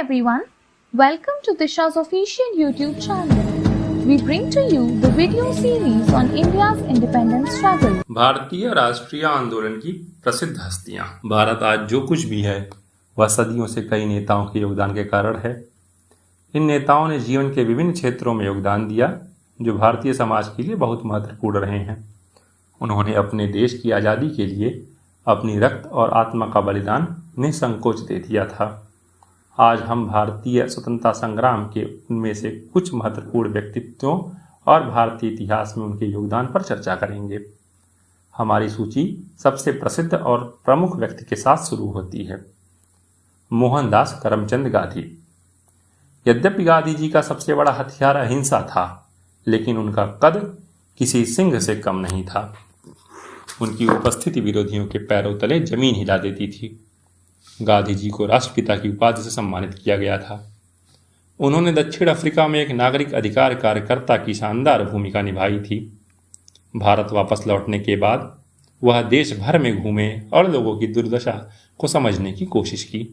everyone, welcome to Disha's official YouTube channel. We bring to you the video series on India's independence struggle. भारतीय राष्ट्रीय आंदोलन की प्रसिद्ध हस्तियां। भारत आज जो कुछ भी है वह सदियों से कई नेताओं के योगदान के कारण है। इन नेताओं ने जीवन के विभिन्न क्षेत्रों में योगदान दिया जो भारतीय समाज के लिए बहुत महत्वपूर्ण रहे हैं। उन्होंने अपने देश की आज़ादी के लिए अपनी रक्त और आत्मा का बलिदान निसंकोच दे दिया था। आज हम भारतीय स्वतंत्रता संग्राम के उनमें से कुछ महत्वपूर्ण व्यक्तित्वों और भारतीय इतिहास में उनके योगदान पर चर्चा करेंगे। हमारी सूची सबसे प्रसिद्ध और प्रमुख व्यक्ति के साथ शुरू होती है। मोहनदास करमचंद गांधी। यद्यपि गांधी जी का सबसे बड़ा हथियार अहिंसा था, लेकिन उनका कद किसी सिंह से कम नहीं था। उनकी उपस्थिति विरोधियों के पैरों तले जमीन हिला देती थी। गांधी जी को राष्ट्रपिता की उपाधि से सम्मानित किया गया था। उन्होंने दक्षिण अफ्रीका में एक नागरिक अधिकार कार्यकर्ता की शानदार भूमिका निभाई थी। भारत वापस लौटने के बाद वह देश भर में घूमे और लोगों की दुर्दशा को समझने की कोशिश की।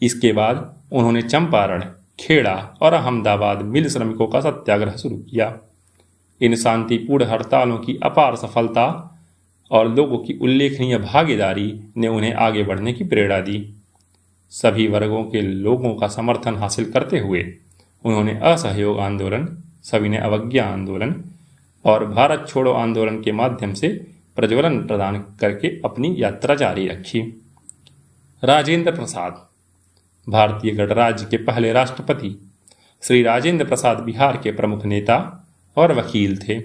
इसके बाद उन्होंने चंपारण, खेड़ा और अहमदाबाद मिल श्रमिकों का सत्याग्रह शुरू किया। इन शांतिपूर्ण हड़तालों की अपार सफलता और लोगों की उल्लेखनीय भागीदारी ने उन्हें आगे बढ़ने की प्रेरणा दी। सभी वर्गों के लोगों का समर्थन हासिल करते हुए उन्होंने असहयोग आंदोलन, सविनय अवज्ञा आंदोलन और भारत छोड़ो आंदोलन के माध्यम से प्रज्वलन प्रदान करके अपनी यात्रा जारी रखी। राजेंद्र प्रसाद। भारतीय गणराज्य के पहले राष्ट्रपति श्री राजेंद्र प्रसाद बिहार के प्रमुख नेता और वकील थे।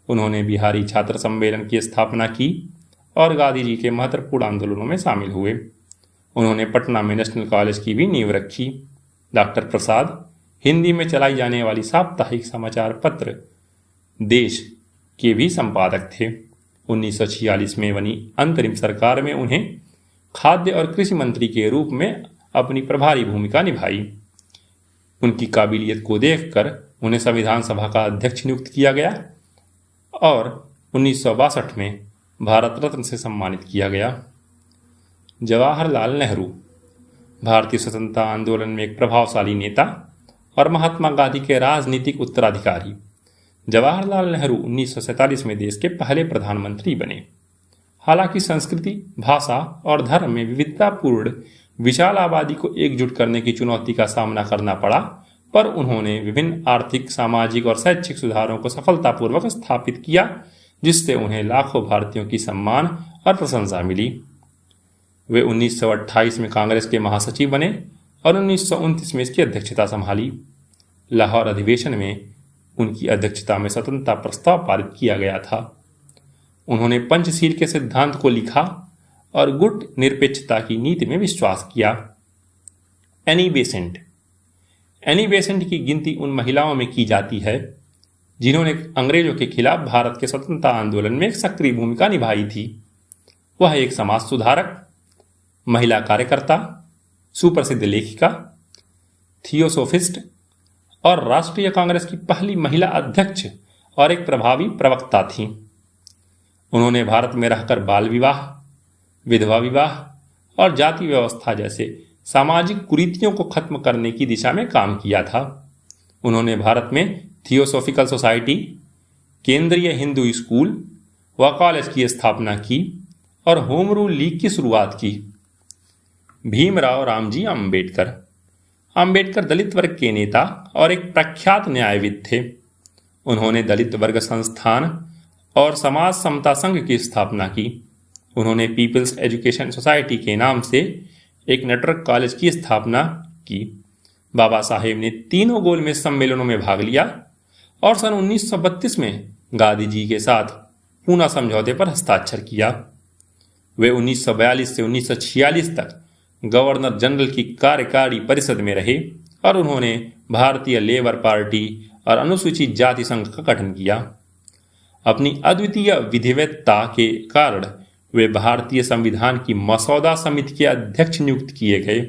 उन्होंने बिहारी छात्र सम्मेलन की स्थापना की और गांधी जी के महत्वपूर्ण आंदोलनों में शामिल हुए। उन्होंने पटना में नेशनल कॉलेज की भी नींव रखी। डॉक्टर प्रसाद हिंदी में चलाई जाने वाली साप्ताहिक समाचार पत्र देश के भी संपादक थे। 1946 में बनी अंतरिम सरकार में उन्हें खाद्य और कृषि मंत्री के रूप में अपनी प्रभारी भूमिका निभाई। उनकी काबिलियत को देखकर उन्हें संविधान सभा का अध्यक्ष नियुक्त किया गया और 1962 में भारत रत्न से सम्मानित किया गया। जवाहरलाल नेहरू। भारतीय स्वतंत्रता आंदोलन में एक प्रभावशाली नेता और महात्मा गांधी के राजनीतिक उत्तराधिकारी जवाहरलाल नेहरू 1947 में देश के पहले प्रधानमंत्री बने। हालांकि संस्कृति, भाषा और धर्म में विविधतापूर्ण विशाल आबादी को एकजुट करने की चुनौती का सामना करना पड़ा, पर उन्होंने विभिन्न आर्थिक, सामाजिक और शैक्षिक सुधारों को सफलतापूर्वक स्थापित किया, जिससे उन्हें लाखों भारतीयों की सम्मान और प्रशंसा मिली। वे 1928 में कांग्रेस के महासचिव बने और 1929 में इसकी अध्यक्षता संभाली। लाहौर अधिवेशन में उनकी अध्यक्षता में स्वतंत्रता प्रस्ताव पारित किया गया था। उन्होंने पंचशील के सिद्धांत को लिखा और गुट निरपेक्षता की नीति में विश्वास किया। Annie Besant. एनी बेसेंट की गिनती उन महिलाओं में की जाती है जिन्होंने अंग्रेजों के खिलाफ भारत के स्वतंत्रता आंदोलन में एक सक्रिय भूमिका निभाई थी। वह एक समाज सुधारक, महिला कार्यकर्ता, सुप्रसिद्ध लेखिका, थियोसोफिस्ट और राष्ट्रीय कांग्रेस की पहली महिला अध्यक्ष और एक प्रभावी प्रवक्ता थीं। उन्होंने भारत में रहकर बाल विवाह, विधवा विवाह और जाति व्यवस्था जैसे सामाजिक कुरीतियों को खत्म करने की दिशा में काम किया था। उन्होंने भारत में थियोसॉफिकल सोसाइटी, केंद्रीय हिंदू स्कूल व कॉलेज की स्थापना की और होम रूल लीग की शुरुआत की। भीमराव रामजी अंबेडकर। अंबेडकर दलित वर्ग के नेता और एक प्रख्यात न्यायविद थे। उन्होंने दलित वर्ग संस्थान और समाज समता संघ की स्थापना की। उन्होंने पीपल्स एजुकेशन सोसाइटी के नाम से एक नेटवर्क कॉलेज की स्थापना की। बाबा साहेब ने तीनों गोलमेज सम्मेलनों में भाग लिया और सन 1932 में गांधी जी के साथ पूना समझौते पर हस्ताक्षर किया। वे 1942 से 1946 तक गवर्नर जनरल की कार्यकारी परिषद में रहे और उन्होंने भारतीय लेबर पार्टी और अनुसूचित जाति संघ का गठन किया। अपनी अद्वितीय विधिवत्ता के कारण वे भारतीय संविधान की मसौदा समिति के अध्यक्ष नियुक्त किए गए।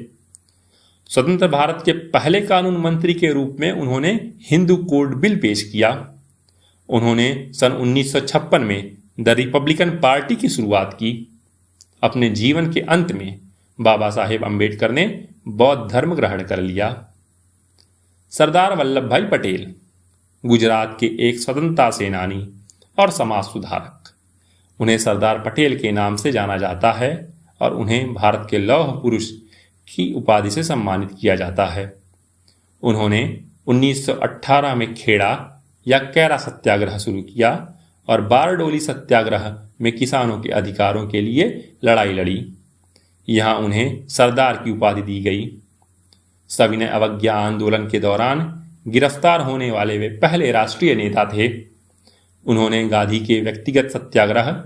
स्वतंत्र भारत के पहले कानून मंत्री के रूप में उन्होंने हिंदू कोड बिल पेश किया। उन्होंने सन 1956 में द रिपब्लिकन पार्टी की शुरुआत की। अपने जीवन के अंत में बाबा साहेब अंबेडकर ने बौद्ध धर्म ग्रहण कर लिया। सरदार वल्लभ भाई पटेल गुजरात के एक स्वतंत्रता सेनानी और समाज सुधारक। उन्हें सरदार पटेल के नाम से जाना जाता है और उन्हें भारत के लौह पुरुष की उपाधि से सम्मानित किया जाता है। उन्होंने 1918 में खेड़ा या कैरा सत्याग्रह शुरू किया और बारडोली सत्याग्रह में किसानों के अधिकारों के लिए लड़ाई लड़ी। यहाँ उन्हें सरदार की उपाधि दी गई। सविनय अवज्ञा आंदोलन के दौरान गिरफ्तार होने वाले वे पहले राष्ट्रीय नेता थे। उन्होंने गांधी के व्यक्तिगत सत्याग्रह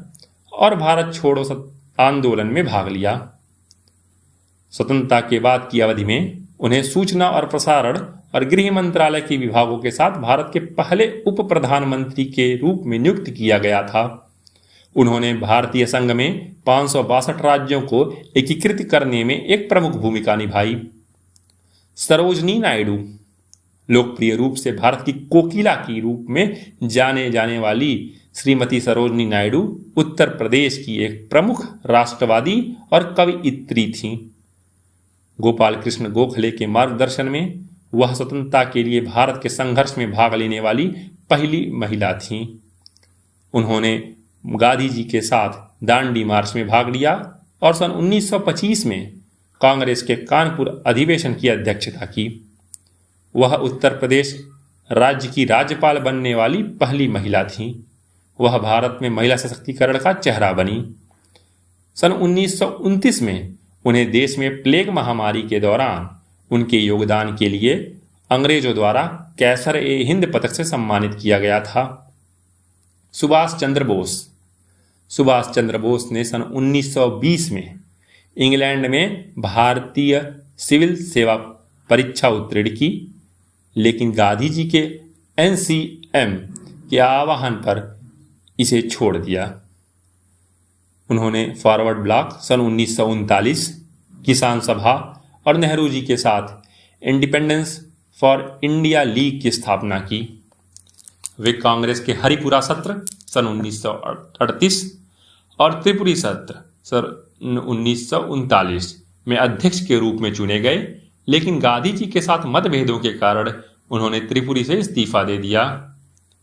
और भारत छोड़ो आंदोलन में भाग लिया। स्वतंत्रता के बाद की अवधि में उन्हें सूचना और प्रसारण और गृह मंत्रालय के विभागों के साथ भारत के पहले उप प्रधानमंत्री के रूप में नियुक्त किया गया था। उन्होंने भारतीय संघ में 562 राज्यों को एकीकृत करने में एक प्रमुख भूमिका निभाई। सरोजनी नायडू लोकप्रिय रूप से भारत की कोकिला के रूप में जाने जाने वाली श्रीमती सरोजनी नायडू उत्तर प्रदेश की एक प्रमुख राष्ट्रवादी और कवयित्री थीं। गोपाल कृष्ण गोखले के मार्गदर्शन में वह स्वतंत्रता के लिए भारत के संघर्ष में भाग लेने वाली पहली महिला थीं। उन्होंने गांधी जी के साथ दांडी मार्च में भाग लिया और सन 1925 में कांग्रेस के कानपुर अधिवेशन की अध्यक्षता की। वह उत्तर प्रदेश राज्य की राज्यपाल बनने वाली पहली महिला थीं। वह भारत में महिला सशक्तिकरण का चेहरा बनी। सन 1929 में उन्हें देश में प्लेग महामारी के दौरान उनके योगदान के लिए अंग्रेजों द्वारा कैसर-ए-हिंद पदक से सम्मानित किया गया था। सुभाष चंद्र बोस ने सन 1920 में इंग्लैंड में भारतीय सिविल सेवा परीक्षा उत्तीर्ण की, लेकिन गांधी जी के NCM के आह्वान पर इसे छोड़ दिया। उन्होंने फॉरवर्ड ब्लॉक सन 1939, किसान सभा और नेहरू जी के साथ इंडिपेंडेंस फॉर इंडिया लीग की स्थापना की। वे कांग्रेस के हरिपुरा सत्र सन 1938 और त्रिपुरी सत्र सन 1939 में अध्यक्ष के रूप में चुने गए, लेकिन गांधी जी के साथ मतभेदों के कारण उन्होंने त्रिपुरी से इस्तीफा दे दिया।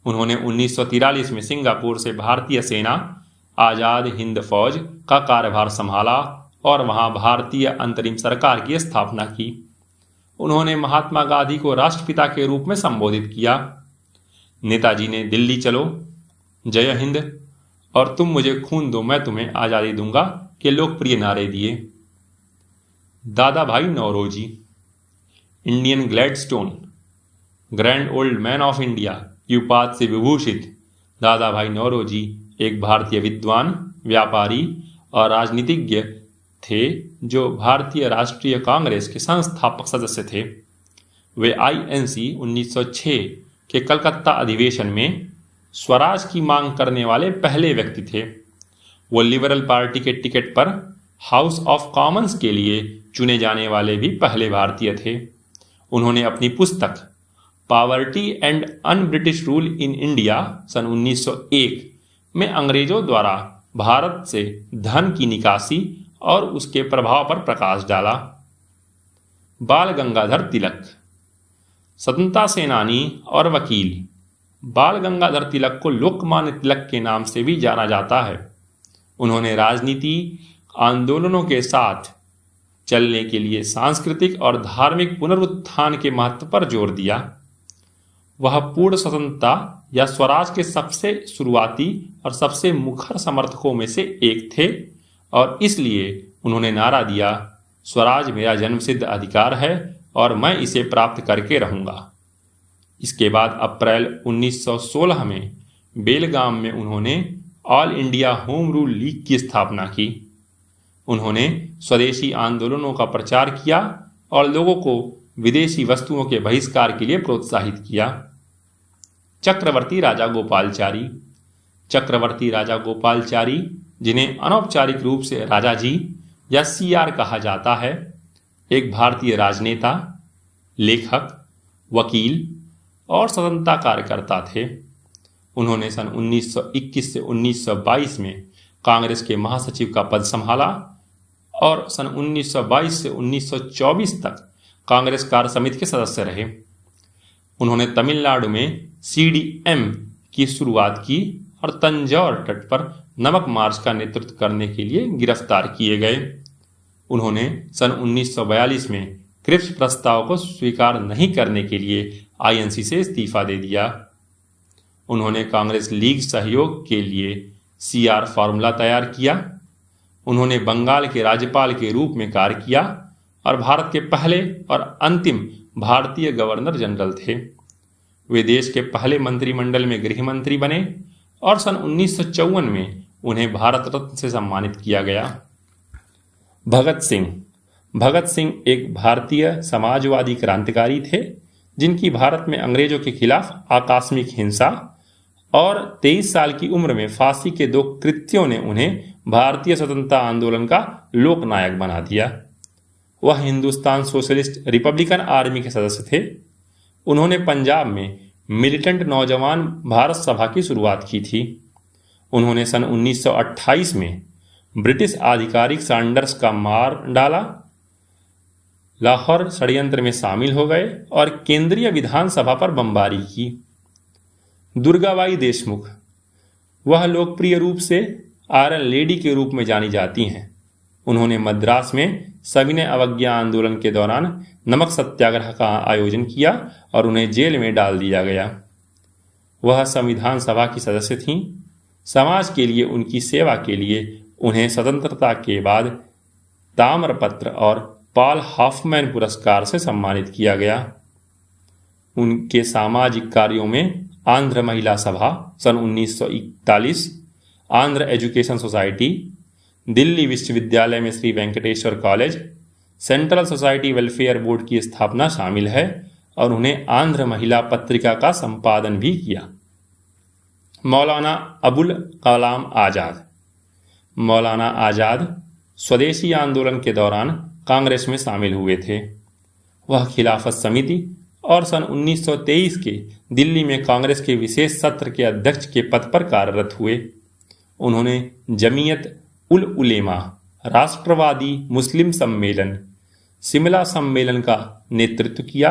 उन्होंने 1943 में सिंगापुर से भारतीय सेना आजाद हिंद फौज का कार्यभार संभाला और वहां भारतीय अंतरिम सरकार की स्थापना की। उन्होंने महात्मा गांधी को राष्ट्रपिता के रूप में संबोधित किया। नेताजी ने दिल्ली चलो, जय हिंद और तुम मुझे खून दो मैं तुम्हें आजादी दूंगा के लोकप्रिय नारे दिए। Dadabhai Naoroji, Indian Gladstone, grand old man of India की उपाधि से विभूषित दादा भाई नौरोजी एक भारतीय विद्वान, व्यापारी और राजनीतिज्ञ थे जो भारतीय राष्ट्रीय कांग्रेस के संस्थापक सदस्य थे। वे INC 1906 के कलकत्ता अधिवेशन में स्वराज की मांग करने वाले पहले व्यक्ति थे। वो लिबरल पार्टी के टिकट पर हाउस ऑफ कॉमन्स के लिए चुने जाने वाले भी पहले भारतीय थे। उन्होंने अपनी पुस्तक poverty and un British rule in India सन 1901 में अंग्रेजों द्वारा भारत से धन की निकासी और उसके प्रभाव पर प्रकाश डाला। बाल गंगाधर तिलक, स्वतंत्रता सेनानी और वकील। बाल गंगाधर तिलक को लोकमान्य तिलक के नाम से भी जाना जाता है। उन्होंने राजनीति आंदोलनों के साथ चलने के लिए सांस्कृतिक और धार्मिक पुनरुत्थान के महत्व पर जोर दिया। वह पूर्ण स्वतंत्रता या स्वराज के सबसे शुरुआती और सबसे मुखर समर्थकों में से एक थे और इसलिए उन्होंने नारा दिया, स्वराज मेरा जन्मसिद्ध अधिकार है और मैं इसे प्राप्त करके रहूंगा। इसके बाद अप्रैल 1916 में बेलगाम में उन्होंने all India home rule league की स्थापना की। उन्होंने स्वदेशी आंदोलनों का प्रचार किया और लोगों को विदेशी वस्तुओं के बहिष्कार के लिए प्रोत्साहित किया। चक्रवर्ती राजा गोपालचारी, जिन्हें अनौपचारिक रूप से राजा जी या CR कहा जाता है, एक भारतीय राजनेता, लेखक, वकील और स्वतंत्रता कार्यकर्ता थे। उन्होंने सन 1921 से 1922 में कांग्रेस के महासचिव का पद संभाला और सन 1922 से 1924 तक कांग्रेस कार्य समिति के सदस्य रहे। उन्होंने तमिलनाडु में CDM की शुरुआत की और तंजौर तट पर नमक मार्च का नेतृत्व करने के लिए गिरफ्तार किए गए। उन्होंने सन 1942 में क्रिप्स प्रस्ताव को स्वीकार नहीं करने के लिए INC से इस्तीफा दे दिया। उन्होंने कांग्रेस लीग सहयोग के लिए CR फॉर्मूला तैयार किया। उन्होंने बंगाल के राज्यपाल के रूप में कार्य किया और भारत के पहले और अंतिम भारतीय गवर्नर जनरल थे। वे देश के पहले मंत्रिमंडल में गृह मंत्री बने और सन 1954 में उन्हें भारत रत्न से सम्मानित किया गया। भगत सिंह एक भारतीय समाजवादी क्रांतिकारी थे जिनकी भारत में अंग्रेजों के खिलाफ आकस्मिक हिंसा और 23 साल की उम्र में फांसी के 2 कृत्यों ने उन्हें भारतीय स्वतंत्रता आंदोलन का लोकनायक बना दिया। वह हिंदुस्तान सोशलिस्ट रिपब्लिकन आर्मी के सदस्य थे। उन्होंने पंजाब में मिलिटेंट नौजवान भारत सभा की शुरुआत की थी। उन्होंने सन 1928 में ब्रिटिश आधिकारिक सैंडर्स का मार डाला, लाहौर षड्यंत्र में शामिल हो गए और केंद्रीय विधानसभा पर बमबारी की। दुर्गाबाई देशमुख, वह लोकप्रिय रूप से आयरन लेडी के रूप में जानी जाती हैं। उन्होंने मद्रास में सविनय अवज्ञा आंदोलन के दौरान नमक सत्याग्रह का आयोजन किया और उन्हें जेल में डाल दिया गया। वह संविधान सभा की सदस्य थीं। समाज के लिए उनकी सेवा के लिए उन्हें स्वतंत्रता के बाद ताम्रपत्र और पॉल हॉफमैन पुरस्कार से सम्मानित किया गया। उनके सामाजिक कार्यों में आंध्र महिला सभा सन 1941, आंध्र एजुकेशन सोसाइटी, दिल्ली विश्वविद्यालय में Shri Venkateswara college, central society welfare board की स्थापना शामिल है और उन्हें आंध्र महिला पत्रिका का संपादन भी किया। मौलाना अबुल कलाम आज़ाद, मौलाना आज़ाद स्वदेशी आंदोलन के दौरान कांग्रेस में शामिल हुए थे। वह खिलाफत समिति और सन 1923 के दिल्ली में कांग्रेस के विशेष सत्र के अध्यक्ष के पद पर कार्यरत हुए। उन्होंने जमीयत उल उलेमा, राष्ट्रवादी मुस्लिम सम्मेलन, शिमला सम्मेलन का नेतृत्व किया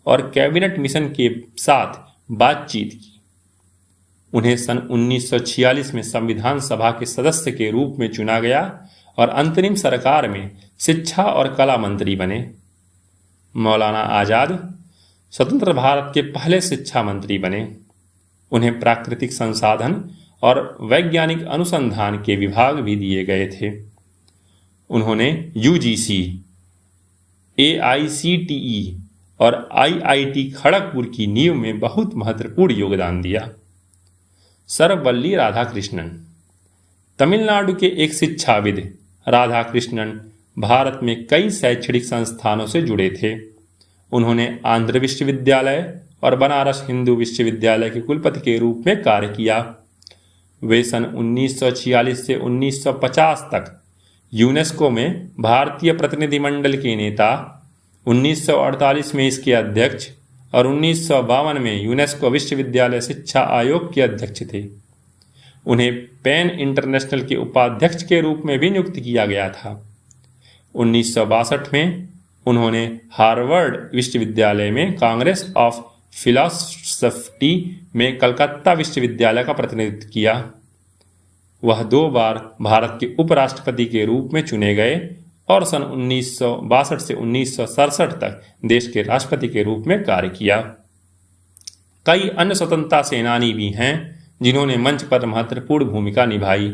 और कैबिनेट मिशन के साथ बातचीत की। उन्हें सन 1946 में संविधान सभा के सदस्य के रूप में चुना गया और अंतरिम सरकार में शिक्षा और कला मंत्री बने। मौलाना आज़ाद स्वतंत्र भारत के पहले शिक्षा मंत्री बने। उन्हें प्राकृतिक संसाधन और वैज्ञानिक अनुसंधान के विभाग भी दिए गए थे। उन्होंने UGC, AICTE और IIT खड़गपुर की नींव में बहुत महत्वपूर्ण योगदान दिया। सर्वपल्ली राधाकृष्णन, तमिलनाडु के एक शिक्षाविद राधाकृष्णन भारत में कई शैक्षणिक संस्थानों से जुड़े थे। उन्होंने आंध्र विश्वविद्यालय और बनारस हिंदू विश्वविद्यालय के कुलपति के रूप में कार्य किया। वे सन 1946 से 1950 तक यूनेस्को में भारतीय प्रतिनिधिमंडल के नेता, 1948 में इसके अध्यक्ष और 1952 में यूनेस्को विश्वविद्यालय शिक्षा आयोग के अध्यक्ष थे। उन्हें पैन इंटरनेशनल के उपाध्यक्ष के रूप में भी नियुक्त किया गया था। 1962 में उन्होंने हार्वर्ड विश्वविद्यालय में कांग्रेस ऑफ फिलॉसफी में कलकत्ता विश्वविद्यालय का प्रतिनिधित्व किया। वह 2 बार भारत के उपराष्ट्रपति के रूप में चुने गए और सन 1962 से 1967 तक देश के राष्ट्रपति के रूप में कार्य किया। कई अन्य स्वतंत्रता सेनानी भी हैं जिन्होंने मंच पर महत्वपूर्ण भूमिका निभाई।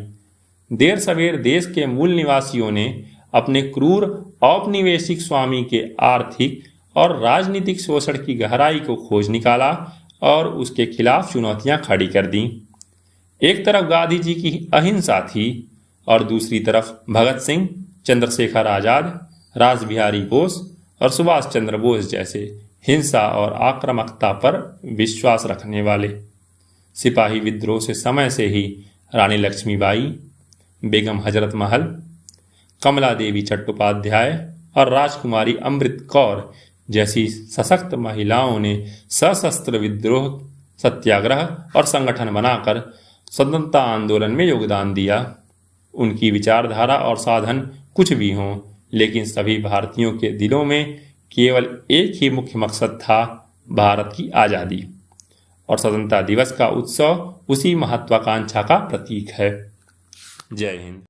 देर सवेर देश के मूल निवासियों ने अपने क्रूर औपनिवेशिक स्वामी के आर्थिक और राजनीतिक शोषण की गहराई को खोज निकाला और उसके खिलाफ चुनौतियां खड़ी कर दी। एक तरफ गांधी जी की अहिंसा थी और दूसरी तरफ भगत सिंह, चंद्रशेखर आजाद, रासबिहारी बोस और सुभाष चंद्र बोस जैसे हिंसा और आक्रामकता पर विश्वास रखने वाले। सिपाही विद्रोह से समय से ही रानी लक्ष्मीबाई, बेगम हजरत महल, कमला देवी चट्टोपाध्याय और राजकुमारी अमृत कौर जैसी सशक्त महिलाओं ने सशस्त्र विद्रोह, सत्याग्रह और संगठन बनाकर स्वतंत्रता आंदोलन में योगदान दिया। उनकी विचारधारा और साधन कुछ भी हों, लेकिन सभी भारतीयों के दिलों में केवल एक ही मुख्य मकसद था, भारत की आज़ादी। और स्वतंत्रता दिवस का उत्सव उसी महत्वाकांक्षा का प्रतीक है। जय हिंद।